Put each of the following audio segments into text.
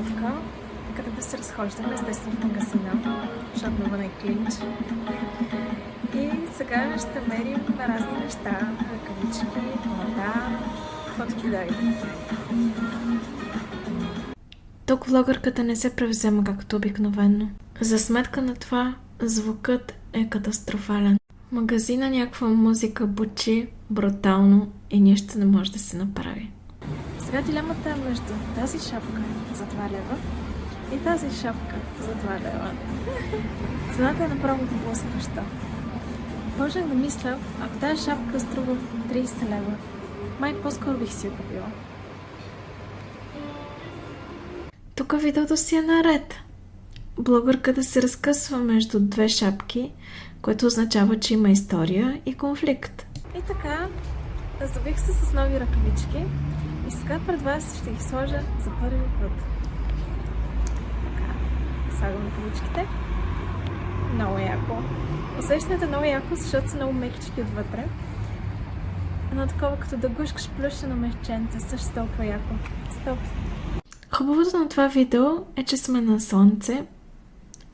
стъпка, къде да се разхождаме естествено в магазина, защото навън е клинч. И сега ще мерим разни неща, ръкавички, вода, каквото ти дойде. Тук влогърката не се превзема както обикновено. За сметка на това, звукът е катастрофален. В магазина някаква музика бучи брутално и нищо не може да се направи. Сега дилемата е между тази шапка за 2 лева и тази шапка за 2 лева. Цената е направо блъскаща. Можех да мисля, ако тази шапка струва 30 лева, май по-скоро бих си я купила. Тук видеото си е наред. Блогърката се разкъсва между 2 шапки, което означава, че има история и конфликт. И така, здобих се с нови ръкавички и сега пред вас ще ги сложа за първи път. Така, слагам ръкавичките. Много яко. Усещането е много яко, защото са много мекички отвътре. Едно такова, като да гушкаш плюшено мехченце, също толкова яко. Стоп! Хубавото на това видео е, че сме на слънце.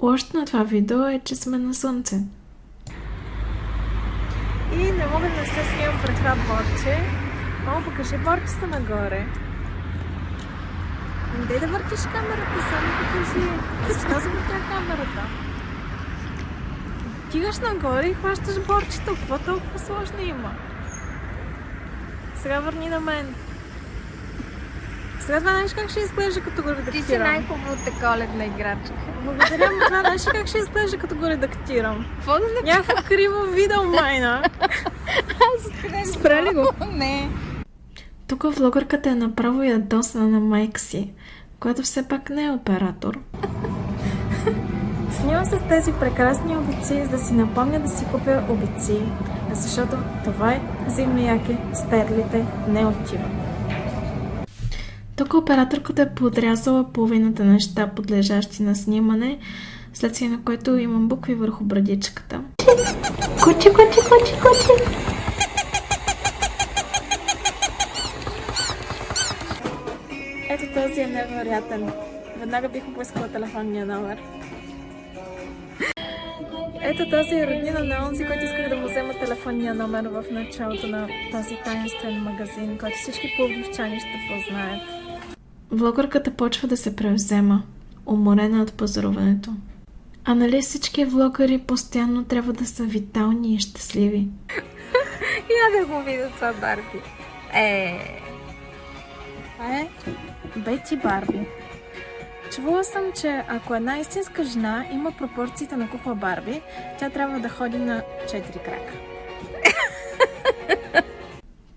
Лошото на това видео е, че сме на слънце. И не мога да не се снимам пред това борче. Мамо, покажи борчето нагоре. Не дай да въртиш камерата, само покажи. Защо завъртя камерата? Тигаш нагоре и хващаш борчето. Какво толкова сложно има? Сега върни на мен. Сега това знаеш как ще изглежда като го редактирам. Ти си най-хубавата коледна играчка. Благодаря, но това знаеш как ще изглежда като го редактирам. Някакво криво видео майна. Спря ли го? Не. Тук влогърката е направо ядосана на майка си, която все пак не е оператор. Снимам с тези прекрасни обици, за да си напомня да си купя обици, защото това е зимно яке с перлите не отива. Тук операторката е подрязала половината неща, подлежащи на снимане, следствие на което имам букви върху брадичката. Кучи, кучи, кучи, кучи! Ето този е невероятен. Веднага бих му поискала телефонния номер. Ето този е роднина на онзи, който исках да му взема телефонния номер в началото на този таинствен магазин, който всички пловдивчани ще познаят. Влогърката почва да се превзема, уморена от пазаруването. А нали всички влогъри постоянно трябва да са витални и щастливи? Я да го видя това Барби. Бети Барби. Чувала съм, че ако една истинска жена има пропорциите на кукла Барби, тя трябва да ходи на 4 крака.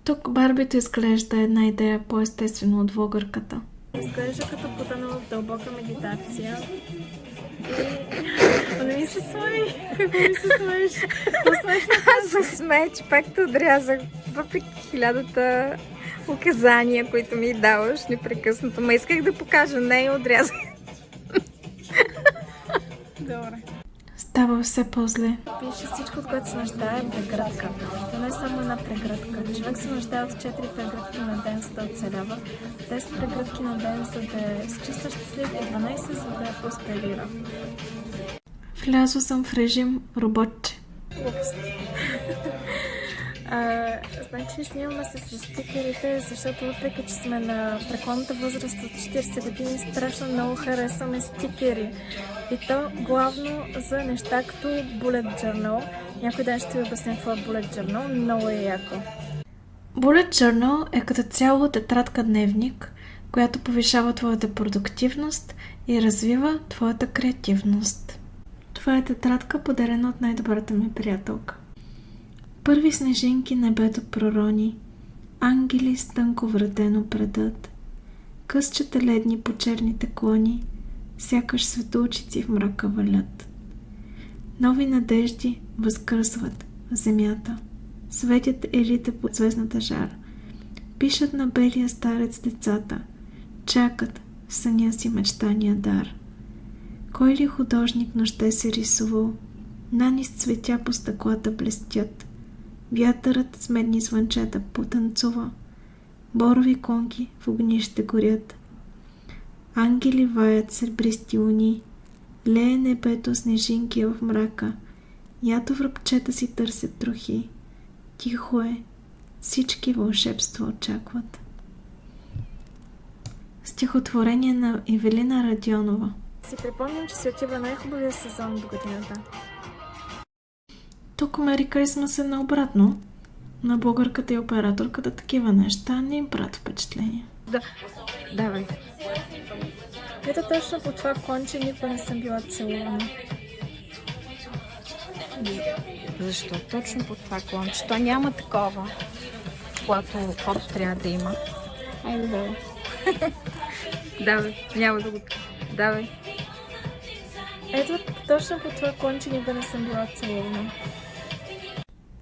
Тук Барбито изглежда една идея по-естествено от влогърката. Изглежда като потънала в дълбока медитация. Не ми се смей! Какво ми се смееш? Аз се смея, че пак те отрязах, въпреки 1000-та указания, които ми даваш непрекъснато. Ма исках да покажа, не и отрязах. Добре. Става все по-зле. Пише всичко, от което се нуждае е прегръдка. Това не е само една прегръдка. Човек се нуждае от 4 прегръдки на ден, за да оцелява, 10 прегръдки на ден, за да е с чиста щастлив и 12, за да я просперира. Влязла съм в режим роботче. Значи снимаме се с стикерите, защото въпреки, че сме на преклонната възраст от 40 години, страшно много харесваме стикери. И то главно за неща като Bullet Journal. Някой ден ще ви обясня какво е Bullet Journal, много е яко. Bullet Journal е като цяло тетрадка дневник, която повишава твоята продуктивност и развива твоята креативност. Това е тетрадка, подарена от най-добрата ми приятелка. Първи снежинки небето пророни, ангели с тънко вратено предът, късчета ледни по черните клони, сякаш светулчици в мрака валят. Нови надежди възкръсват в земята, светят елите под звездната жар, пишат на белия старец децата, чакат в съня си мечтания дар. Кой ли художник нощта се рисувал, нанис цветя по стъклата блестят, вятърът с медни звънчета потанцува, борови конки в огнище горят. Ангели ваят сребристи луни, лее небето снежинки в мрака, ято връбчета си търсят трохи. Тихо е, всички вълшебства очакват. Стихотворение на Евелина Радионова. Си припомням, че се отива най-хубавия сезон до годината. Тук Мери Крисмас е наобратно. На българката и операторката такива неща не им правят впечатление. Да, давай. Ето точно по това конче никога не съм била целувана. Защо точно по това клонче? То няма такова, което трябва да има. Айде, давай. Давай, няма да го... Давай. Ето точно по това конче никога не съм била целувана.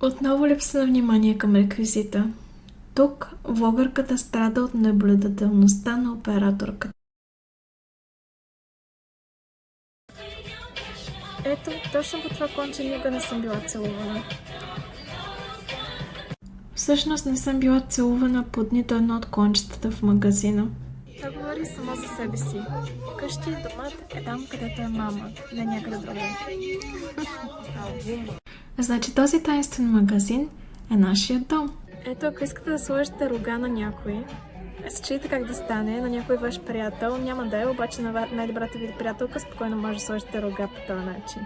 Отново липса на внимание към реквизита. Тук влогърката страда от наблюдателността на операторката. Ето, точно по това конче никога не съм била целувана. Всъщност не съм била целувана под нито едно от кончетата в магазина. Това говори само за себе си. Къщи домът е там, където е мама, не някъде другаде. Значи този таинствен магазин е нашия дом. Ето, ако искате да сложите рога на някой, се чуете как да стане на някой ваш приятел, няма да е, обаче на най-добрата ви приятелка спокойно може да сложите рога по този начин.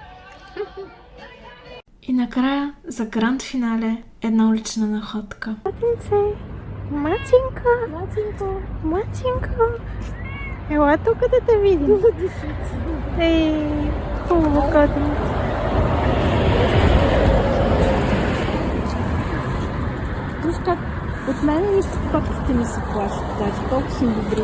И накрая, за гранд финале, една улична находка. Матинце! Матинка! Матинко! Матинко! Ела тук да те видим. Ей, хубаво котенце. Виж как от мен нищо котките ми се плашат, даже колко съм добри.